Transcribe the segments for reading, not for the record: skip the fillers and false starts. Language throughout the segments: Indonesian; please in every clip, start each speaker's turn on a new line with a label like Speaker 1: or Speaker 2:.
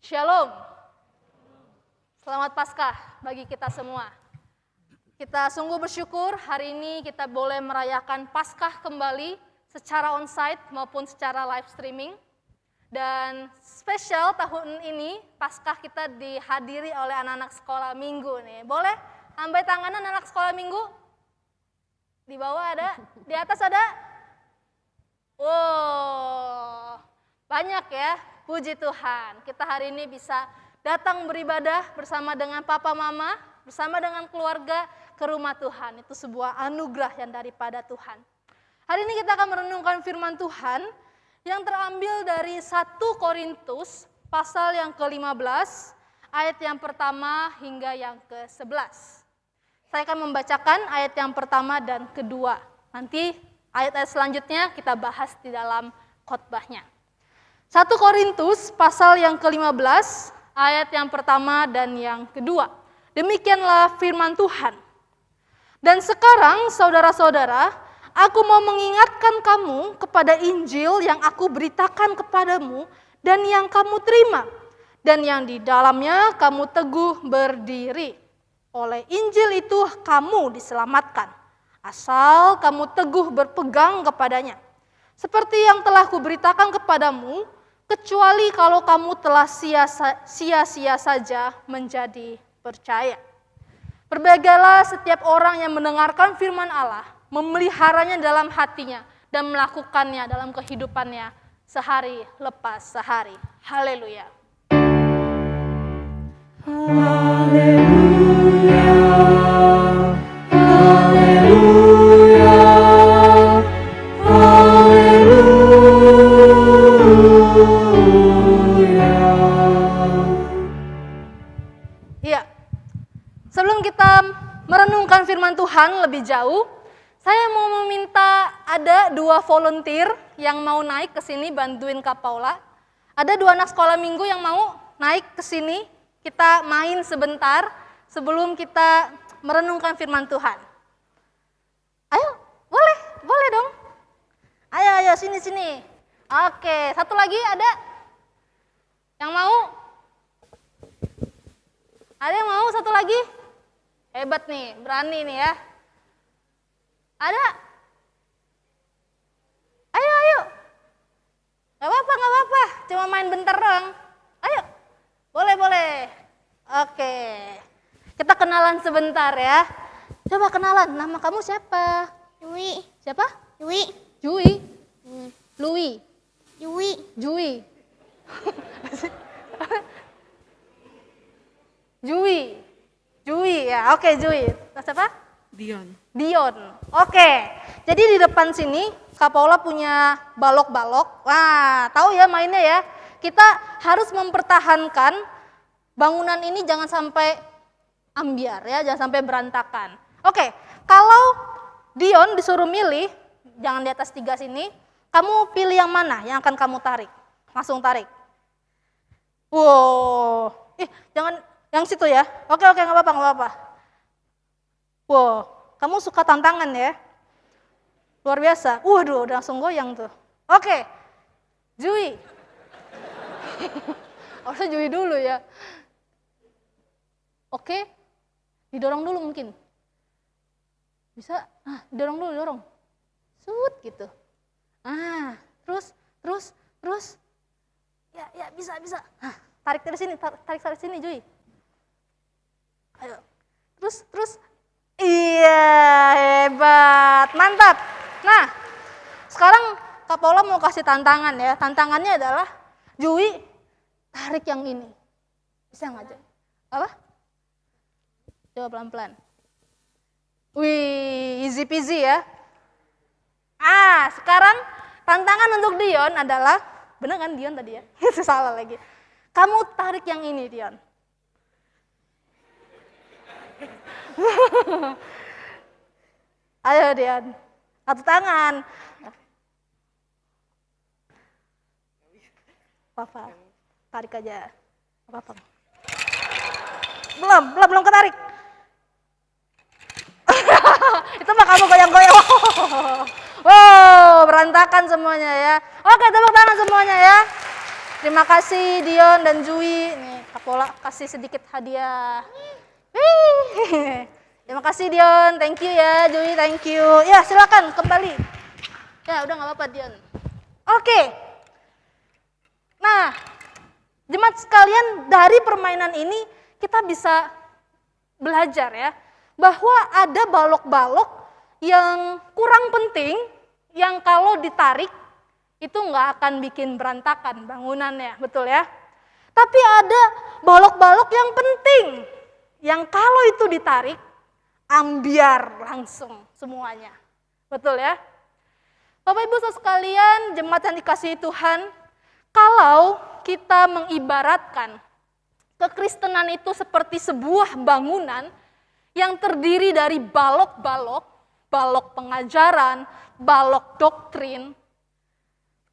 Speaker 1: Shalom. Selamat Paskah bagi kita semua. Kita sungguh bersyukur hari ini kita boleh merayakan Paskah kembali secara onsite maupun secara live streaming. Dan spesial tahun ini Paskah kita dihadiri oleh anak-anak sekolah minggu nih. Boleh ambil tangan anak sekolah minggu? Di bawah ada? Di atas ada? Wow, banyak ya. Puji Tuhan, kita hari ini bisa datang beribadah bersama dengan papa mama, bersama dengan keluarga ke rumah Tuhan. Itu sebuah anugerah yang daripada Tuhan. Hari ini kita akan merenungkan firman Tuhan yang terambil dari 1 Korintus pasal yang ke-15, ayat yang pertama hingga yang ke-11. Saya akan membacakan ayat yang pertama dan kedua. Nanti ayat-ayat selanjutnya kita bahas di dalam khotbahnya. 1 Korintus pasal yang ke-15, ayat yang pertama dan yang kedua. Demikianlah firman Tuhan. Dan sekarang saudara-saudara, aku mau mengingatkan kamu kepada Injil yang aku beritakan kepadamu dan yang kamu terima. Dan yang di dalamnya kamu teguh berdiri. Oleh Injil itu kamu diselamatkan. Asal kamu teguh berpegang kepadanya. Seperti yang telah kuberitakan kepadamu, kecuali kalau kamu telah sia-sia saja menjadi percaya. Berbagailah setiap orang yang mendengarkan firman Allah, memeliharanya dalam hatinya, dan melakukannya dalam kehidupannya sehari lepas sehari. Haleluya.
Speaker 2: Haleluya.
Speaker 1: Merenungkan firman Tuhan lebih jauh, saya mau meminta ada 2 volunteer yang mau naik ke sini bantuin Kak Paula. Ada 2 anak sekolah minggu yang mau naik ke sini, kita main sebentar sebelum kita merenungkan firman Tuhan. Ayo, boleh dong. Ayo, sini. Oke, satu lagi ada yang mau? Ada yang mau satu lagi? Hebat nih, berani nih ya. Ada? Ayo. Gak apa-apa. Cuma main bentar doang. Ayo. Boleh. Oke. Kita kenalan sebentar ya. Coba kenalan, nama kamu siapa?
Speaker 3: Jui.
Speaker 1: Siapa?
Speaker 3: Jui.
Speaker 1: Jui. Louis.
Speaker 3: Jui.
Speaker 1: Jui ya, oke Jui. Siapa?
Speaker 2: Dion.
Speaker 1: Oke, jadi di depan sini Kak Paula punya balok-balok. Wah, tahu ya mainnya ya. Kita harus mempertahankan bangunan ini jangan sampai ambiar ya, jangan sampai berantakan. Oke, kalau Dion disuruh milih, jangan di atas 3 sini, kamu pilih yang mana yang akan kamu tarik? Langsung tarik. Wow, jangan yang situ ya. Oke, nggak apa-apa. Wow, kamu suka tantangan ya? Luar biasa. Waduh, udah langsung goyang tuh. Oke, Jui. Harusnya Jui dulu ya. Oke, didorong dulu mungkin. Bisa? Didorong dulu. Sut gitu. Terus. Ya, bisa. Tarik dari sini, Jui. Ayo. Terus. Iya, hebat. Mantap. Nah, sekarang Kak Paula mau kasih tantangan ya. Tantangannya adalah Jui tarik yang ini. Bisa nggak, Jui? Apa? Coba pelan-pelan. Wih, easy peasy ya. Sekarang tantangan untuk Dion adalah, bener kan Dion tadi ya? Itu salah lagi. Kamu tarik yang ini, Dion. Ayo Dion, satu tangan. Apa? Tarik aja. Apa? Belum ketarik. Itu mah kamu goyang-goyang. Wow, berantakan semuanya ya. Oke, tepuk tangan semuanya ya. Terima kasih Dion dan Jui. Nih, Kapola kasih sedikit hadiah. Wih. Terima kasih Dion, thank you ya. Jui, thank you. Ya, silakan kembali. Ya, udah nggak apa-apa Dion. Oke. Nah, jemaat sekalian, dari permainan ini kita bisa belajar ya, bahwa ada balok-balok yang kurang penting, yang kalau ditarik itu nggak akan bikin berantakan bangunannya, betul ya. Tapi ada balok-balok yang penting, yang kalau itu ditarik, ambiar langsung semuanya, betul ya. Bapak Ibu saudara sekalian, jemaat yang dikasihi Tuhan, kalau kita mengibaratkan kekristenan itu seperti sebuah bangunan yang terdiri dari balok-balok, balok pengajaran, balok doktrin.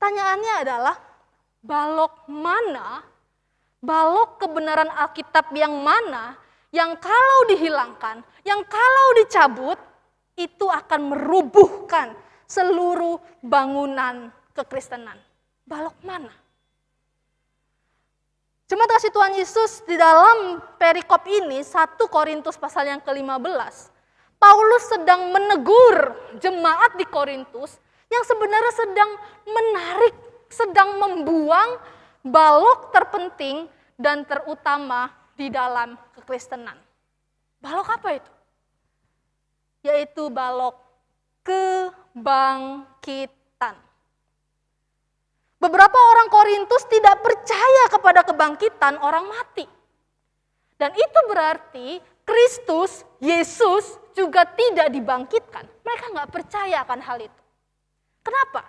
Speaker 1: Pertanyaannya adalah, balok mana, balok kebenaran Alkitab yang mana, yang kalau dihilangkan, yang kalau dicabut, itu akan merubuhkan seluruh bangunan kekristenan. Balok mana? Jemaat kasih Tuhan Yesus, di dalam perikop ini, 1 Korintus pasal yang ke-15, Paulus sedang menegur jemaat di Korintus yang sebenarnya sedang menarik, sedang membuang balok terpenting dan terutama di dalam kekristenan. Balok apa itu? Yaitu balok kebangkitan. Beberapa orang Korintus tidak percaya kepada kebangkitan orang mati. Dan itu berarti Kristus, Yesus juga tidak dibangkitkan. Mereka nggak percaya akan hal itu. Kenapa?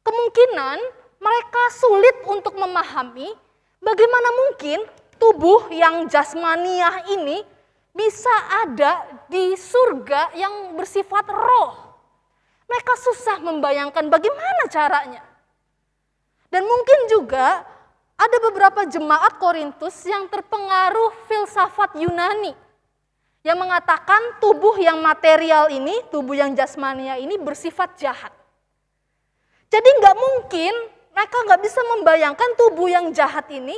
Speaker 1: Kemungkinan mereka sulit untuk memahami bagaimana mungkin tubuh yang jasmaniah ini bisa ada di surga yang bersifat roh. Mereka susah membayangkan bagaimana caranya. Dan mungkin juga ada beberapa jemaat Korintus yang terpengaruh filsafat Yunani yang mengatakan tubuh yang material ini, tubuh yang jasmania ini bersifat jahat. Jadi nggak mungkin mereka nggak bisa membayangkan tubuh yang jahat ini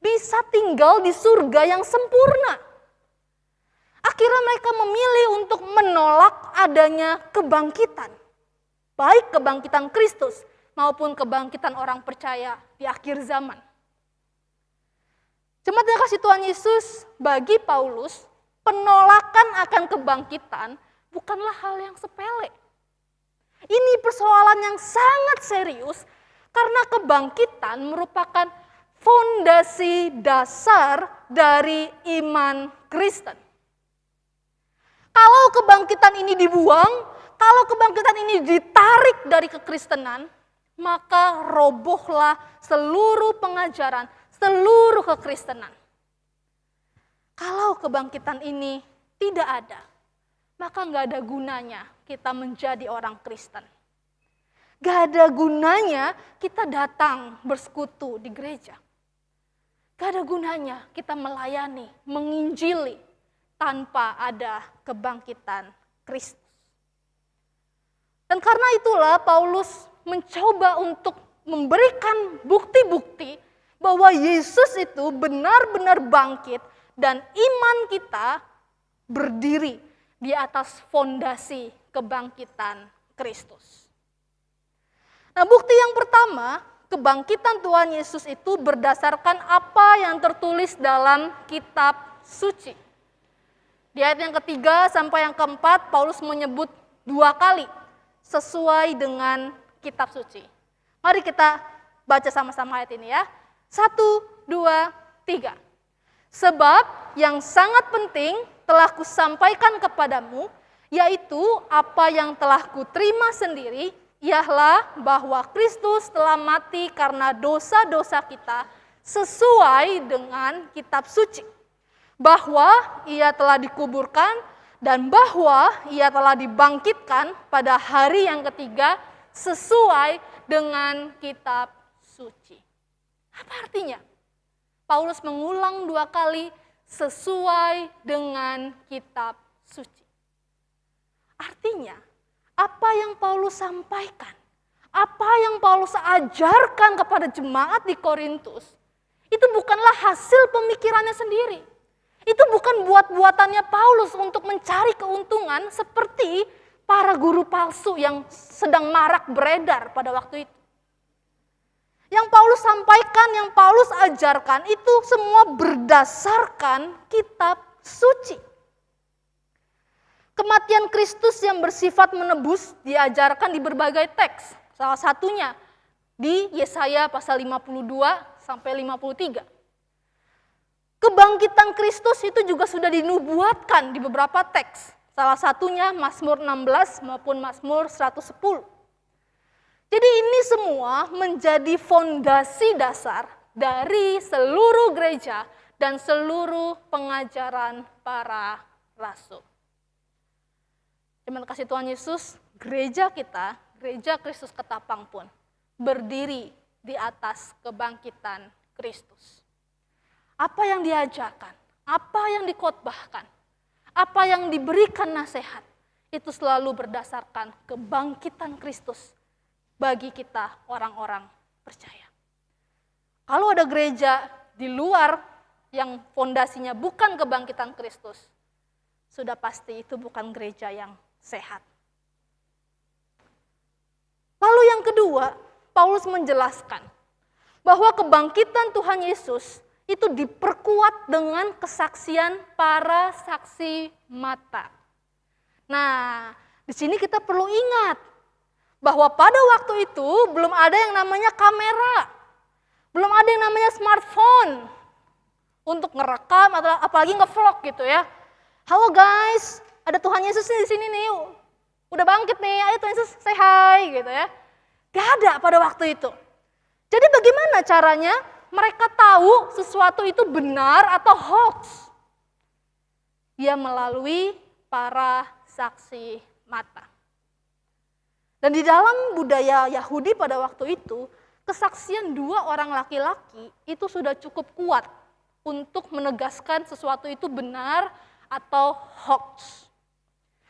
Speaker 1: bisa tinggal di surga yang sempurna. Akhirnya mereka memilih untuk menolak adanya kebangkitan. Baik kebangkitan Kristus maupun kebangkitan orang percaya di akhir zaman. Jemaat yang kasih Tuhan Yesus, bagi Paulus, penolakan akan kebangkitan bukanlah hal yang sepele. Ini persoalan yang sangat serius karena kebangkitan merupakan fondasi dasar dari iman Kristen. Kalau kebangkitan ini dibuang, kalau kebangkitan ini ditarik dari kekristenan, maka robohlah seluruh pengajaran, seluruh kekristenan. Kalau kebangkitan ini tidak ada, maka nggak ada gunanya kita menjadi orang Kristen. Nggak ada gunanya kita datang bersekutu di gereja. Nggak ada gunanya kita melayani, menginjili tanpa ada kebangkitan Kristus. Dan karena itulah Paulus mencoba untuk memberikan bukti-bukti bahwa Yesus itu benar-benar bangkit dan iman kita berdiri di atas fondasi kebangkitan Kristus. Nah, bukti yang pertama, kebangkitan Tuhan Yesus itu berdasarkan apa yang tertulis dalam kitab suci. Di ayat yang ketiga sampai yang keempat, Paulus menyebut 2 kali sesuai dengan kitab suci. Mari kita baca sama-sama ayat ini ya. 1, 2, 3. Sebab yang sangat penting telah kusampaikan kepadamu, yaitu apa yang telah kuterima sendiri, ialah bahwa Kristus telah mati karena dosa-dosa kita sesuai dengan kitab suci. Bahwa ia telah dikuburkan dan bahwa ia telah dibangkitkan pada hari yang ketiga sesuai dengan kitab suci. Apa artinya? Paulus mengulang 2 kali sesuai dengan kitab suci. Artinya, apa yang Paulus sampaikan, apa yang Paulus ajarkan kepada jemaat di Korintus, itu bukanlah hasil pemikirannya sendiri. Itu bukan buat-buatannya Paulus untuk mencari keuntungan seperti para guru palsu yang sedang marak beredar pada waktu itu. Yang Paulus sampaikan, yang Paulus ajarkan itu semua berdasarkan kitab suci. Kematian Kristus yang bersifat menebus diajarkan di berbagai teks. Salah satunya di Yesaya pasal 52 sampai 53. Kebangkitan Kristus itu juga sudah dinubuatkan di beberapa teks. Salah satunya Mazmur 16 maupun Mazmur 110. Jadi ini semua menjadi fondasi dasar dari seluruh gereja dan seluruh pengajaran para rasul. Terima kasih Tuhan Yesus, gereja kita, gereja Kristus Ketapang pun berdiri di atas kebangkitan Kristus. Apa yang diajarkan, apa yang dikhotbahkan, apa yang diberikan nasihat, itu selalu berdasarkan kebangkitan Kristus bagi kita orang-orang percaya. Kalau ada gereja di luar yang fondasinya bukan kebangkitan Kristus, sudah pasti itu bukan gereja yang sehat. Lalu yang kedua, Paulus menjelaskan bahwa kebangkitan Tuhan Yesus itu diperkuat dengan kesaksian para saksi mata. Nah, di sini kita perlu ingat bahwa pada waktu itu belum ada yang namanya kamera, belum ada yang namanya smartphone untuk ngerekam atau apalagi nge-vlog gitu ya. Halo guys, ada Tuhan Yesus di sini nih, udah bangkit nih, ayo Tuhan Yesus say hi gitu ya. Gak ada pada waktu itu. Jadi bagaimana caranya mereka tahu sesuatu itu benar atau hoax? Ya melalui para saksi mata. Dan di dalam budaya Yahudi pada waktu itu, kesaksian dua orang laki-laki itu sudah cukup kuat untuk menegaskan sesuatu itu benar atau hoax.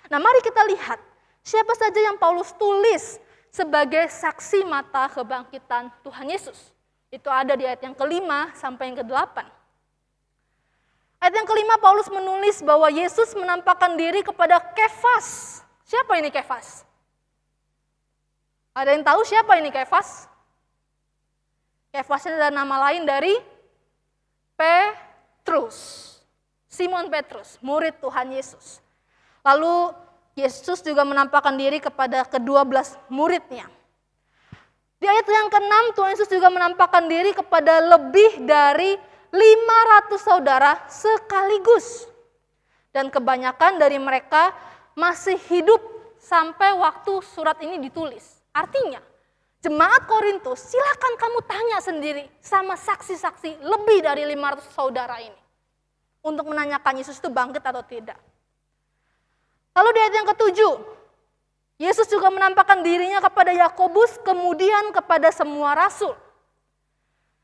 Speaker 1: Nah, mari kita lihat siapa saja yang Paulus tulis sebagai saksi mata kebangkitan Tuhan Yesus. Itu ada di ayat yang ke-5 sampai yang ke-8. Ayat yang ke-5 Paulus menulis bahwa Yesus menampakkan diri kepada Kefas. Siapa ini Kefas? Ada yang tahu siapa ini Kefas? Kefas ini adalah nama lain dari Petrus. Simon Petrus, murid Tuhan Yesus. Lalu Yesus juga menampakkan diri kepada ke-12 muridnya. Di ayat yang ke-6 Tuhan Yesus juga menampakkan diri kepada lebih dari 500 saudara sekaligus. Dan kebanyakan dari mereka masih hidup sampai waktu surat ini ditulis. Artinya, jemaat Korintus silakan kamu tanya sendiri sama saksi-saksi lebih dari 500 saudara ini. Untuk menanyakan Yesus itu bangkit atau tidak. Lalu di ayat yang ke-7, Yesus juga menampakkan dirinya kepada Yakobus, kemudian kepada semua rasul.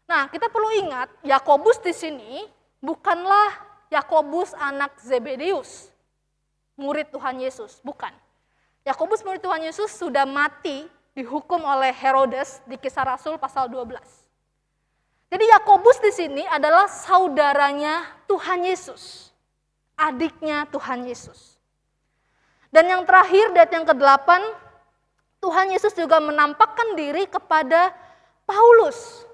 Speaker 1: Nah, kita perlu ingat, Yakobus di sini bukanlah Yakobus anak Zebedeus, murid Tuhan Yesus, bukan. Yakobus murid Tuhan Yesus sudah mati, dihukum oleh Herodes di Kisah Rasul pasal 12. Jadi Yakobus di sini adalah saudaranya Tuhan Yesus, adiknya Tuhan Yesus. Dan yang terakhir, di ayat yang ke-8, Tuhan Yesus juga menampakkan diri kepada Paulus.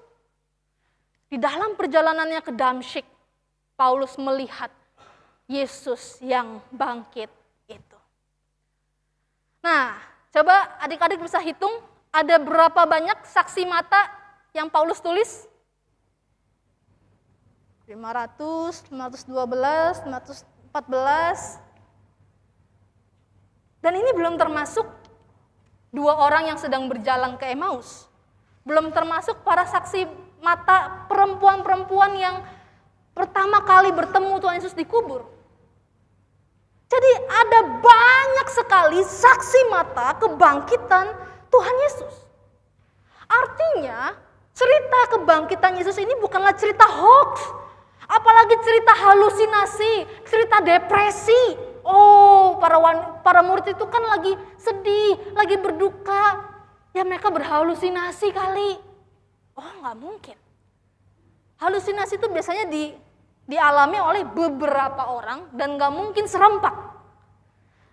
Speaker 1: Di dalam perjalanannya ke Damsyik, Paulus melihat Yesus yang bangkit itu. Nah, coba adik-adik bisa hitung, ada berapa banyak saksi mata yang Paulus tulis? 500, 512, 514. Dan ini belum termasuk 2 orang yang sedang berjalan ke Emmaus. Belum termasuk para saksi mata perempuan-perempuan yang pertama kali bertemu Tuhan Yesus dikubur. Jadi ada banyak sekali saksi mata kebangkitan Tuhan Yesus. Artinya cerita kebangkitan Yesus ini bukanlah cerita hoax. Apalagi cerita halusinasi, cerita depresi. Oh, para murid itu kan lagi sedih, lagi berduka. ya mereka berhalusinasi kali. Oh, nggak mungkin. Halusinasi itu biasanya dialami oleh beberapa orang dan nggak mungkin serempak.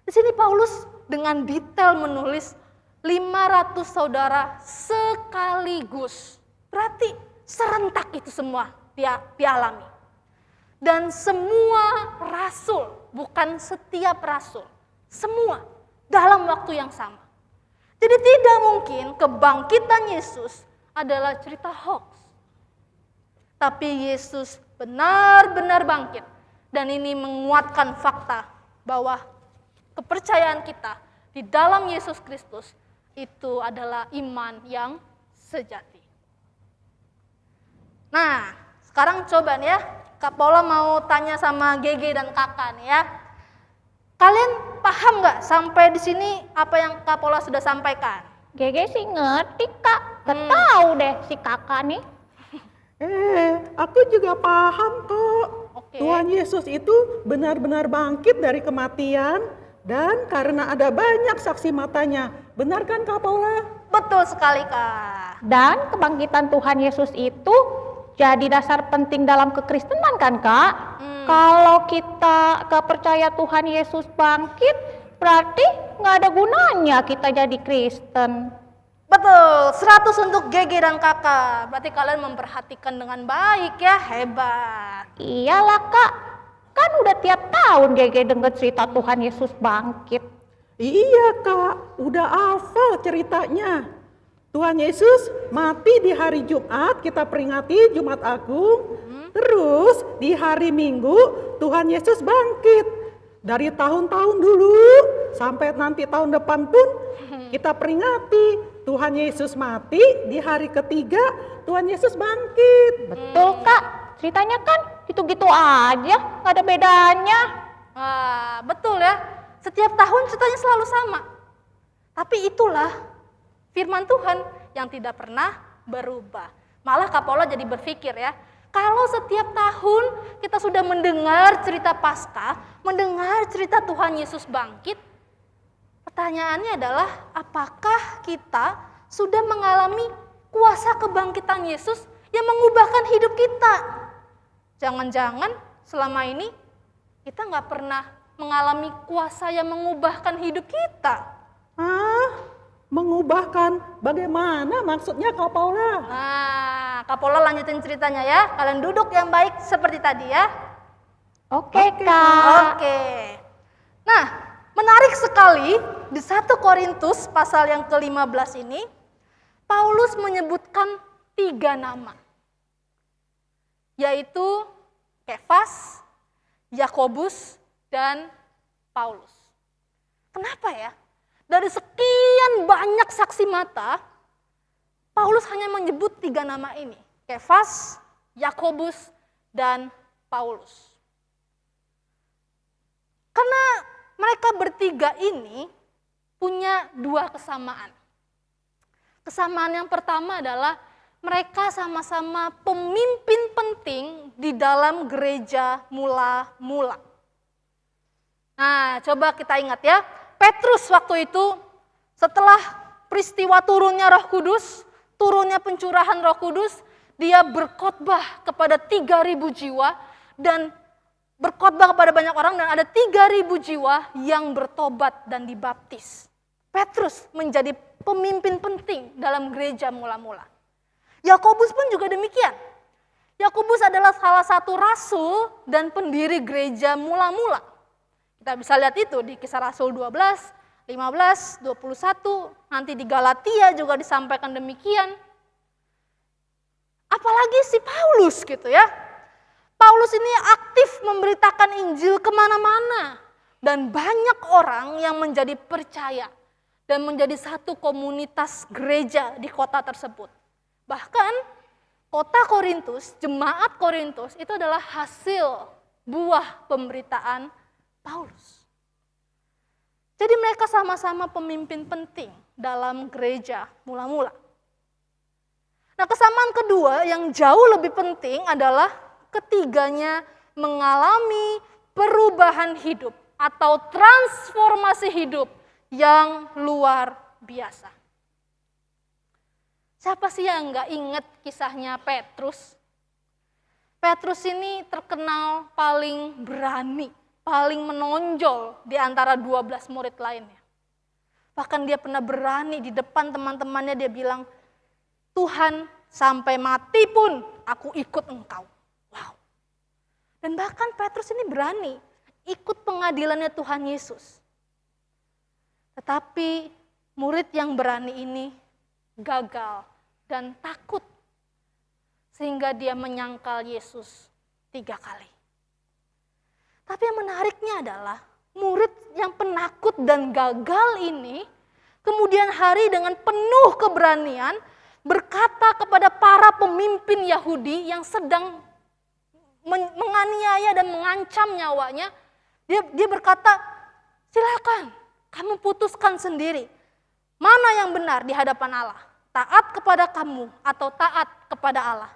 Speaker 1: Di sini Paulus dengan detail menulis 500 saudara sekaligus. Berarti serentak itu semua dialami. Dan semua rasul, bukan setiap rasul, semua dalam waktu yang sama. Jadi tidak mungkin kebangkitan Yesus adalah cerita hoax. Tapi Yesus benar-benar bangkit. Dan ini menguatkan fakta bahwa kepercayaan kita di dalam Yesus Kristus itu adalah iman yang sejati. Nah, sekarang coba nih ya, Kak Paula mau tanya sama Gege dan Kakak nih ya. Kalian paham nggak sampai di sini apa yang Kak Paula sudah sampaikan?
Speaker 3: Gege sih ngerti kak, tahu deh si kakak nih.
Speaker 2: Aku juga paham kok.
Speaker 1: Oke.
Speaker 2: Tuhan Yesus itu benar-benar bangkit dari kematian dan karena ada banyak saksi matanya. Benar kan Kak Paula?
Speaker 1: Betul sekali Kak.
Speaker 3: Dan kebangkitan Tuhan Yesus itu jadi dasar penting dalam kekristenan kan kak? Kalau kita gak percaya Tuhan Yesus bangkit, berarti nggak ada gunanya kita jadi Kristen.
Speaker 1: Betul, 100 untuk Gege dan Kakak. Berarti kalian memperhatikan dengan baik ya, hebat.
Speaker 3: Iyalah kak, kan udah tiap tahun Gege denger cerita Tuhan Yesus bangkit.
Speaker 2: Iya Kak, udah hafal ceritanya. Tuhan Yesus mati di hari Jumat, kita peringati Jumat Agung. Terus di hari Minggu Tuhan Yesus bangkit. Dari tahun-tahun dulu sampai nanti tahun depan pun kita peringati Tuhan Yesus mati, di hari ketiga Tuhan Yesus bangkit.
Speaker 3: Betul kak, ceritanya kan gitu-gitu aja, gak ada bedanya.
Speaker 1: Wah, betul ya. Setiap tahun ceritanya selalu sama. Tapi itulah firman Tuhan yang tidak pernah berubah. Malah Kak Paula jadi berpikir ya, kalau setiap tahun kita sudah mendengar cerita Paskah, mendengar cerita Tuhan Yesus bangkit, pertanyaannya adalah apakah kita sudah mengalami kuasa kebangkitan Yesus yang mengubahkan hidup kita? Jangan-jangan selama ini kita nggak pernah mengalami kuasa yang mengubahkan hidup kita.
Speaker 2: Mengubahkan bagaimana maksudnya Kak Paula?
Speaker 1: Nah, Kak Paula lanjutin ceritanya ya. Kalian duduk yang baik seperti tadi ya.
Speaker 3: Oke kak.
Speaker 1: Oke. Nah, menarik sekali di 1 Korintus pasal yang ke-15 ini, Paulus menyebutkan 3 nama. Yaitu Kefas, Yakobus, dan Paulus. Kenapa ya? Dari sekian banyak saksi mata, Paulus hanya menyebut 3 nama ini. Kefas, Yakobus, dan Paulus. Karena mereka bertiga ini punya 2 kesamaan. Kesamaan yang pertama adalah mereka sama-sama pemimpin penting di dalam gereja mula-mula. Nah, coba kita ingat ya. Petrus waktu itu setelah peristiwa turunnya Roh Kudus, turunnya pencurahan Roh Kudus, dia berkhotbah kepada 3.000 jiwa dan berkhotbah kepada banyak orang dan ada 3.000 jiwa yang bertobat dan dibaptis. Petrus menjadi pemimpin penting dalam gereja mula-mula. Yakobus pun juga demikian. Yakobus adalah salah satu rasul dan pendiri gereja mula-mula. Kita bisa lihat itu di Kisah Rasul 12, 15, 21, nanti di Galatia juga disampaikan demikian. Apalagi si Paulus gitu ya. Paulus ini aktif memberitakan Injil kemana-mana. Dan banyak orang yang menjadi percaya dan menjadi satu komunitas gereja di kota tersebut. Bahkan kota Korintus, jemaat Korintus itu adalah hasil buah pemberitaan Paulus. Jadi mereka sama-sama pemimpin penting dalam gereja mula-mula. Nah, kesamaan kedua yang jauh lebih penting adalah ketiganya mengalami perubahan hidup atau transformasi hidup yang luar biasa. Siapa sih yang nggak inget kisahnya Petrus? Petrus ini terkenal paling berani, paling menonjol di antara 12 murid lainnya. Bahkan dia pernah berani di depan teman-temannya, dia bilang, Tuhan, sampai mati pun aku ikut engkau. Wow. Dan bahkan Petrus ini berani ikut pengadilannya Tuhan Yesus. Tetapi murid yang berani ini gagal dan takut. Sehingga dia menyangkal Yesus 3 kali. Tapi yang menariknya adalah murid yang penakut dan gagal ini kemudian hari dengan penuh keberanian berkata kepada para pemimpin Yahudi yang sedang menganiaya dan mengancam nyawanya. Dia berkata, silakan kamu putuskan sendiri. Mana yang benar di hadapan Allah? Taat kepada kamu atau taat kepada Allah?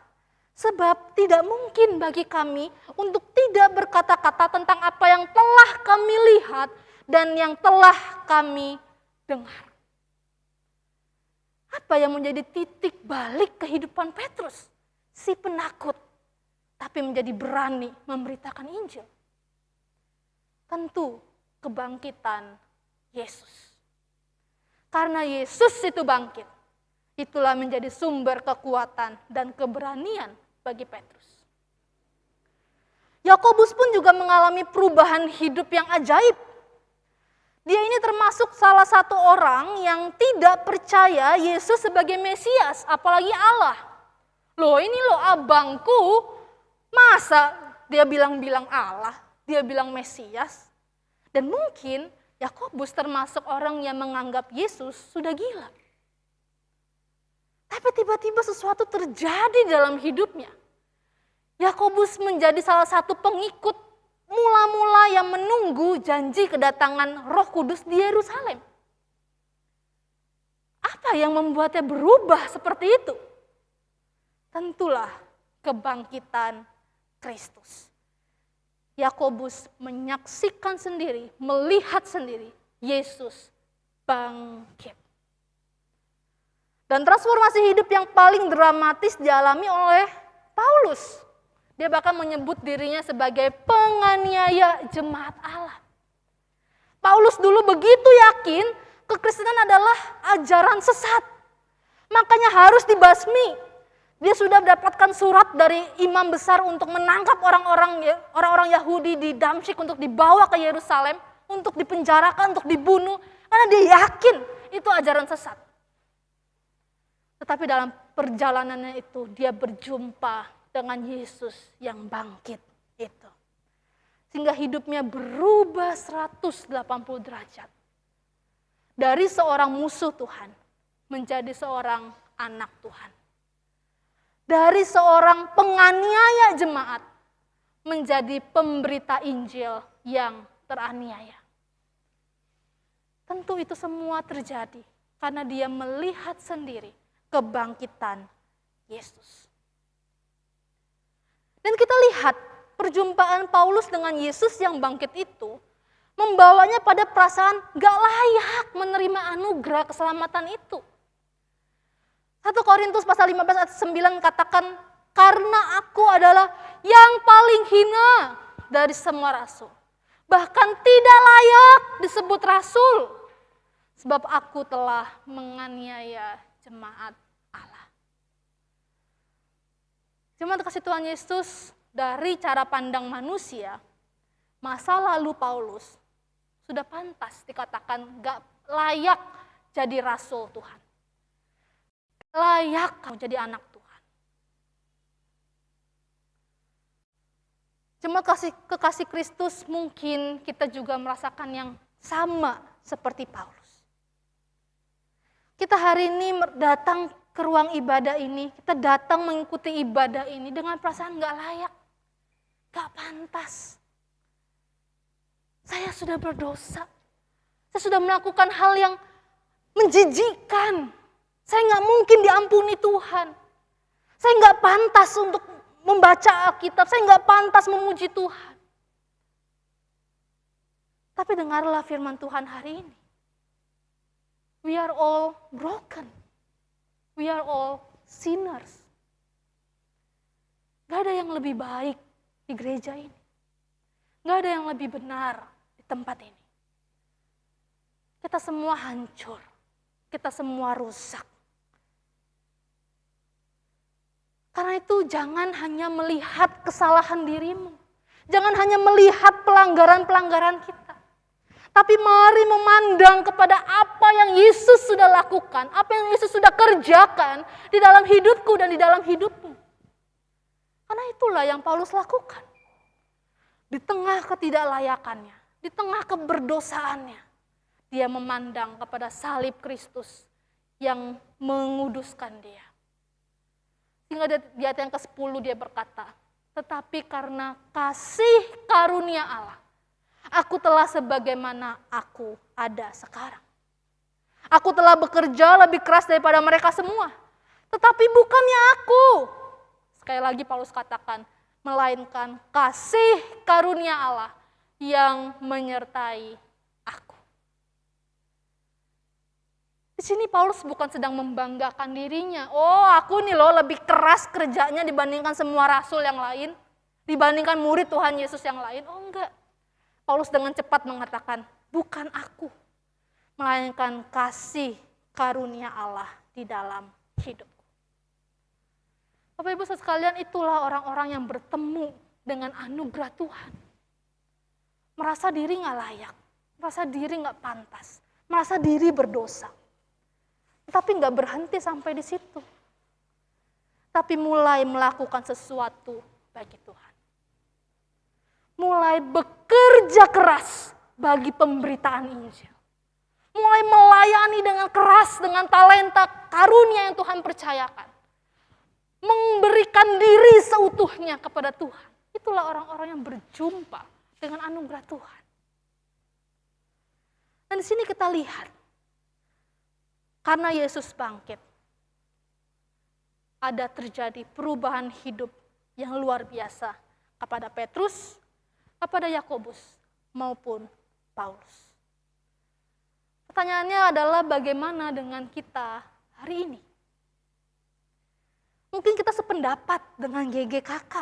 Speaker 1: Sebab tidak mungkin bagi kami untuk tidak berkata-kata tentang apa yang telah kami lihat dan yang telah kami dengar. Apa yang menjadi titik balik kehidupan Petrus? Si penakut, tapi menjadi berani memberitakan Injil. Tentu kebangkitan Yesus. Karena Yesus itu bangkit, itulah menjadi sumber kekuatan dan keberanian bagi Petrus. Yakobus pun juga mengalami perubahan hidup yang ajaib. Dia ini termasuk salah satu orang yang tidak percaya Yesus sebagai Mesias, apalagi Allah. Loh ini loh abangku, masa dia bilang-bilang Allah, dia bilang Mesias. Dan mungkin Yakobus termasuk orang yang menganggap Yesus sudah gila. Tapi tiba-tiba sesuatu terjadi dalam hidupnya. Yakobus menjadi salah satu pengikut mula-mula yang menunggu janji kedatangan Roh Kudus di Yerusalem. Apa yang membuatnya berubah seperti itu? Tentulah kebangkitan Kristus. Yakobus menyaksikan sendiri, melihat sendiri Yesus bangkit. Dan transformasi hidup yang paling dramatis dialami oleh Paulus. Dia bahkan menyebut dirinya sebagai penganiaya jemaat Allah. Paulus dulu begitu yakin kekristenan adalah ajaran sesat. Makanya harus dibasmi. Dia sudah mendapatkan surat dari imam besar untuk menangkap orang-orang Yahudi di Damsyik untuk dibawa ke Yerusalem, untuk dipenjarakan, untuk dibunuh. Karena dia yakin itu ajaran sesat. Tetapi dalam perjalanannya itu dia berjumpa dengan Yesus yang bangkit itu. Sehingga hidupnya berubah 180 derajat. Dari seorang musuh Tuhan menjadi seorang anak Tuhan. Dari seorang penganiaya jemaat menjadi pemberita Injil yang teraniaya. Tentu itu semua terjadi karena dia melihat sendiri kebangkitan Yesus. Dan kita lihat perjumpaan Paulus dengan Yesus yang bangkit itu membawanya pada perasaan gak layak menerima anugerah keselamatan itu. 1 Korintus pasal 15 ayat 9 katakan, karena aku adalah yang paling hina dari semua rasul. Bahkan tidak layak disebut rasul. Sebab aku telah menganiaya jemaat Allah. Jemaat kasih Tuhan Yesus, dari cara pandang manusia, masa lalu Paulus sudah pantas dikatakan gak layak jadi rasul Tuhan. Layak kamu jadi anak Tuhan. Jemaat kekasih Kristus, mungkin kita juga merasakan yang sama seperti Paulus. Kita hari ini datang ke ruang ibadah ini, kita datang mengikuti ibadah ini dengan perasaan gak layak, gak pantas. Saya sudah berdosa, saya sudah melakukan hal yang menjijikkan. Saya gak mungkin diampuni Tuhan. Saya gak pantas untuk membaca Alkitab, saya gak pantas memuji Tuhan. Tapi dengarlah firman Tuhan hari ini. We are all broken. We are all sinners. Gak ada yang lebih baik di gereja ini. Gak ada yang lebih benar di tempat ini. Kita semua hancur. Kita semua rusak. Karena itu jangan hanya melihat kesalahan dirimu. Jangan hanya melihat pelanggaran-pelanggaran kita. Tapi mari memandang kepada apa yang Yesus sudah lakukan. Apa yang Yesus sudah kerjakan di dalam hidupku dan di dalam hidupmu. Karena itulah yang Paulus lakukan. Di tengah ketidaklayakannya, di tengah keberdosaannya, dia memandang kepada salib Kristus yang menguduskan dia. Sehingga di ayat yang ke-10 dia berkata, tetapi karena kasih karunia Allah, aku telah sebagaimana aku ada sekarang. Aku telah bekerja lebih keras daripada mereka semua. Tetapi bukannya aku. Sekali lagi Paulus katakan, melainkan kasih karunia Allah yang menyertai aku. Di sini Paulus bukan sedang membanggakan dirinya. Oh, aku nih loh lebih keras kerjanya dibandingkan semua rasul yang lain. Dibandingkan murid Tuhan Yesus yang lain. Oh enggak. Paulus dengan cepat mengatakan, bukan aku. Melainkan kasih karunia Allah di dalam hidupku. Bapak Ibu sekalian, itulah orang-orang yang bertemu dengan anugerah Tuhan. Merasa diri gak layak, merasa diri gak pantas, merasa diri berdosa. Tapi gak berhenti sampai di situ. Tapi mulai melakukan sesuatu bagi Tuhan. Mulai bekerja keras bagi pemberitaan Injil. Mulai melayani dengan keras, dengan talenta karunia yang Tuhan percayakan. Memberikan diri seutuhnya kepada Tuhan. Itulah orang-orang yang berjumpa dengan anugerah Tuhan. Dan di sini kita lihat, karena Yesus bangkit, ada terjadi perubahan hidup yang luar biasa kepada Petrus, kepada Yakobus, maupun Paulus. Pertanyaannya adalah bagaimana dengan kita hari ini? Mungkin kita sependapat dengan GGKK,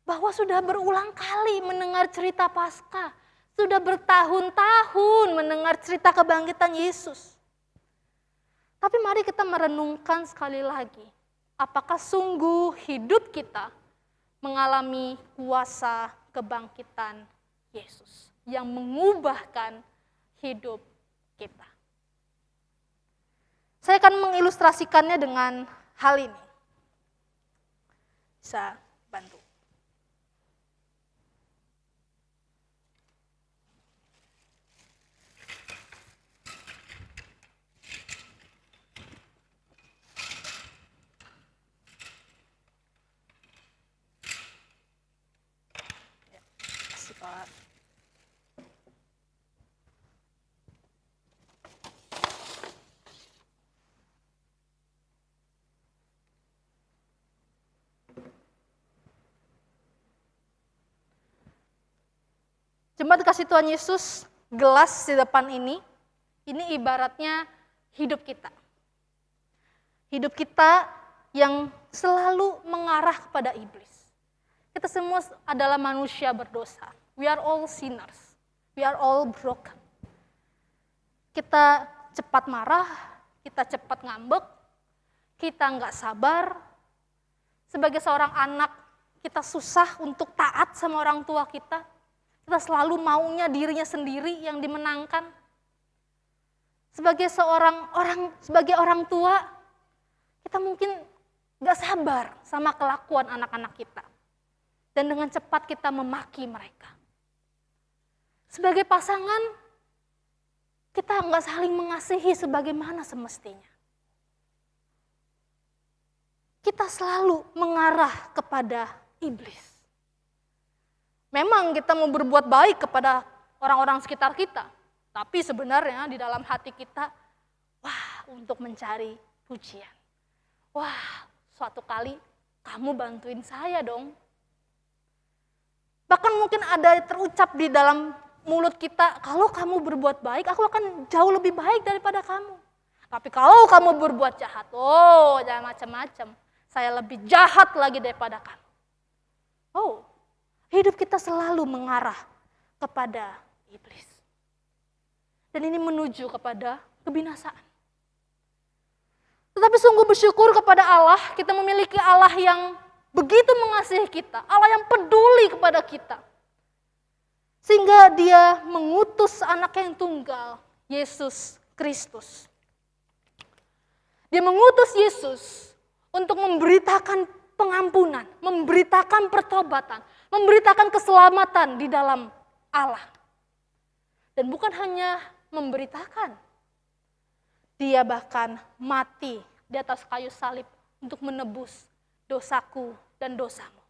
Speaker 1: bahwa sudah berulang kali mendengar cerita Paskah, sudah bertahun-tahun mendengar cerita kebangkitan Yesus. Tapi mari kita merenungkan sekali lagi, apakah sungguh hidup kita mengalami kuasa kebangkitan Yesus yang mengubahkan hidup kita. Saya akan mengilustrasikannya dengan hal ini. Bisa bantu. Ya, kasih Pak. Jemaat kasih Tuhan Yesus, gelas di depan ini ibaratnya hidup kita. Hidup kita yang selalu mengarah kepada iblis. Kita semua adalah manusia berdosa. We are all sinners. We are all broken. Kita cepat marah, kita cepat ngambek, kita nggak sabar. Sebagai seorang anak, kita susah untuk taat sama orang tua kita. Kita selalu maunya dirinya sendiri yang dimenangkan. Sebagai orang tua, kita mungkin gak sabar sama kelakuan anak-anak kita. Dan dengan cepat kita memaki mereka. Sebagai pasangan, kita gak saling mengasihi sebagaimana semestinya. Kita selalu mengarah kepada iblis. Memang kita mau berbuat baik kepada orang-orang sekitar kita. Tapi sebenarnya di dalam hati kita, untuk mencari pujian. Suatu kali kamu bantuin saya dong. Bahkan mungkin ada terucap di dalam mulut kita, kalau kamu berbuat baik, aku akan jauh lebih baik daripada kamu. Tapi kalau kamu berbuat jahat, oh jangan macam-macam. Saya lebih jahat lagi daripada kamu. Oh, hidup kita selalu mengarah kepada iblis. Dan ini menuju kepada kebinasaan. Tetapi sungguh bersyukur kepada Allah, kita memiliki Allah yang begitu mengasihi kita, Allah yang peduli kepada kita. Sehingga dia mengutus anak yang tunggal, Yesus Kristus. Dia mengutus Yesus untuk memberitakan pengampunan, memberitakan pertobatan, memberitakan keselamatan di dalam Allah. Dan bukan hanya memberitakan, dia bahkan mati di atas kayu salib untuk menebus dosaku dan dosamu.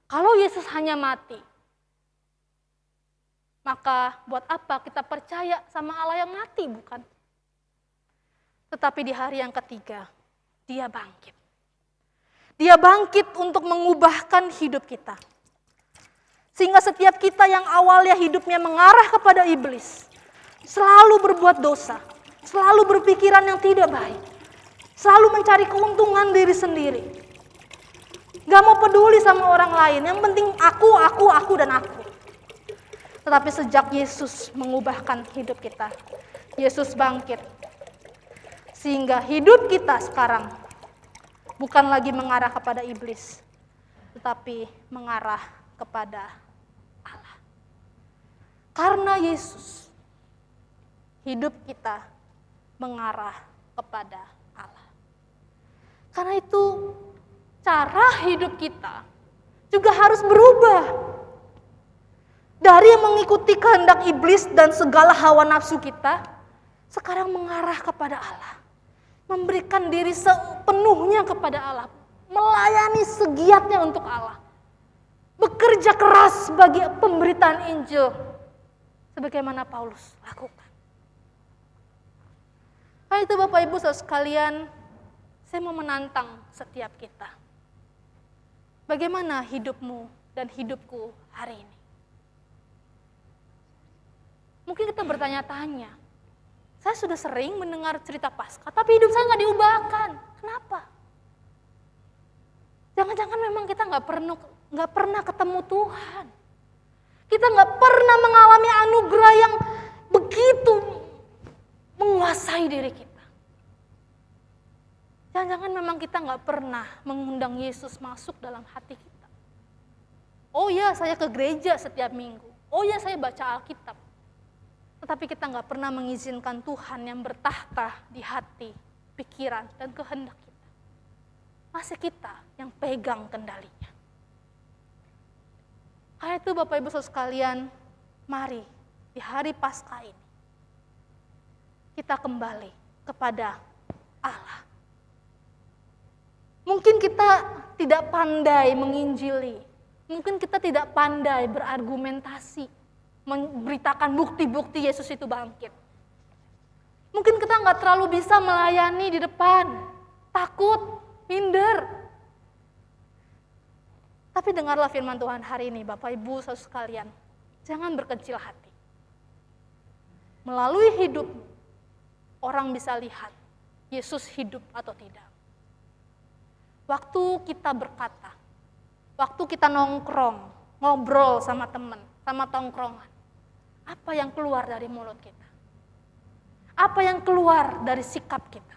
Speaker 1: Kalau Yesus hanya mati, maka buat apa kita percaya sama Allah yang mati, bukan? Tetapi di hari yang ketiga, dia bangkit. Dia bangkit untuk mengubahkan hidup kita. Sehingga setiap kita yang awalnya hidupnya mengarah kepada iblis, selalu berbuat dosa, selalu berpikiran yang tidak baik, selalu mencari keuntungan diri sendiri. Gak mau peduli sama orang lain, yang penting aku, dan aku. Tetapi sejak Yesus mengubahkan hidup kita, Yesus bangkit. Sehingga hidup kita sekarang bukan lagi mengarah kepada iblis, tetapi mengarah kepada Allah. Karena Yesus, hidup kita mengarah kepada Allah. Karena itu cara hidup kita juga harus berubah. Dari yang mengikuti kehendak iblis dan segala hawa nafsu kita, sekarang mengarah kepada Allah. Memberikan diri sepenuhnya kepada Allah. Melayani segiatnya untuk Allah. Bekerja keras bagi pemberitaan Injil. Sebagaimana Paulus lakukan. Nah itu Bapak Ibu saudara sekalian, saya mau menantang setiap kita. Bagaimana hidupmu dan hidupku hari ini? Mungkin kita bertanya-tanya, saya sudah sering mendengar cerita Paskah, tapi hidup saya nggak diubahkan. Kenapa? Jangan-jangan memang kita nggak pernah ketemu Tuhan. Kita nggak pernah mengalami anugerah yang begitu menguasai diri kita. Jangan-jangan memang kita nggak pernah mengundang Yesus masuk dalam hati kita. Oh ya, saya ke gereja setiap minggu. Oh ya, saya baca Alkitab. Tetapi kita nggak pernah mengizinkan Tuhan yang bertahta di hati, pikiran, dan kehendak kita. Masih kita yang pegang kendalinya. Karena itu Bapak Ibu saudara sekalian, mari di hari Paskah ini kita kembali kepada Allah. Mungkin kita tidak pandai menginjili, mungkin kita tidak pandai berargumentasi, memberitakan bukti-bukti Yesus itu bangkit. Mungkin kita nggak terlalu bisa melayani di depan, takut, minder. Tapi dengarlah firman Tuhan hari ini, Bapak Ibu saudara sekalian, jangan berkecil hati. Melalui hidup, orang bisa lihat Yesus hidup atau tidak. Waktu kita berkata, waktu kita nongkrong, ngobrol sama teman, sama tongkrongan, apa yang keluar dari mulut kita? Apa yang keluar dari sikap kita?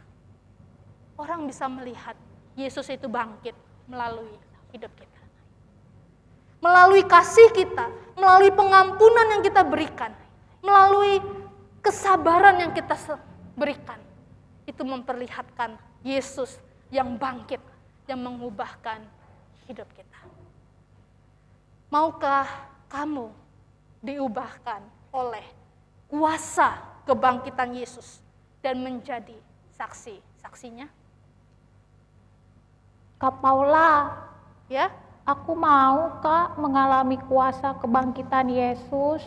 Speaker 1: Orang bisa melihat Yesus itu bangkit melalui hidup kita. Melalui kasih kita, melalui pengampunan yang kita berikan, melalui kesabaran yang kita berikan. Itu memperlihatkan Yesus yang bangkit, yang mengubahkan hidup kita. Maukah kamu diubahkan oleh kuasa kebangkitan Yesus dan menjadi saksi-saksinya?
Speaker 3: Kak Paula,
Speaker 1: Ya,
Speaker 3: aku mau Kak mengalami kuasa kebangkitan Yesus.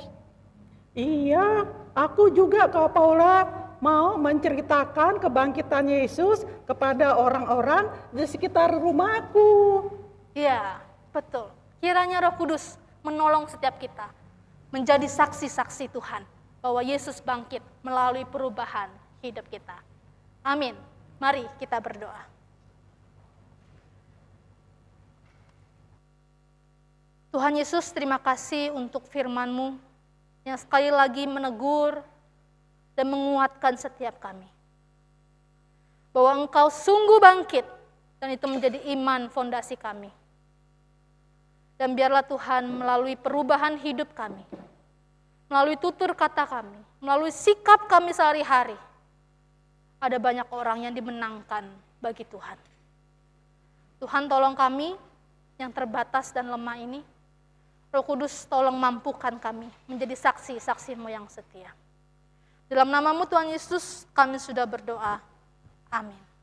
Speaker 2: Iya, aku juga Kak Paula mau menceritakan kebangkitan Yesus kepada orang-orang di sekitar rumahku.
Speaker 1: iya, betul. Kiranya Roh Kudus menolong setiap kita menjadi saksi-saksi Tuhan bahwa Yesus bangkit melalui perubahan hidup kita. Amin. Mari kita berdoa. Tuhan Yesus, terima kasih untuk firman-Mu yang sekali lagi menegur dan menguatkan setiap kami. Bahwa Engkau sungguh bangkit dan itu menjadi iman fondasi kami. Dan biarlah Tuhan melalui perubahan hidup kami, melalui tutur kata kami, melalui sikap kami sehari-hari, ada banyak orang yang dimenangkan bagi Tuhan. Tuhan tolong kami yang terbatas dan lemah ini. Roh Kudus tolong mampukan kami menjadi saksi-saksi-Mu yang setia. Dalam nama-Mu Tuhan Yesus kami sudah berdoa. Amin.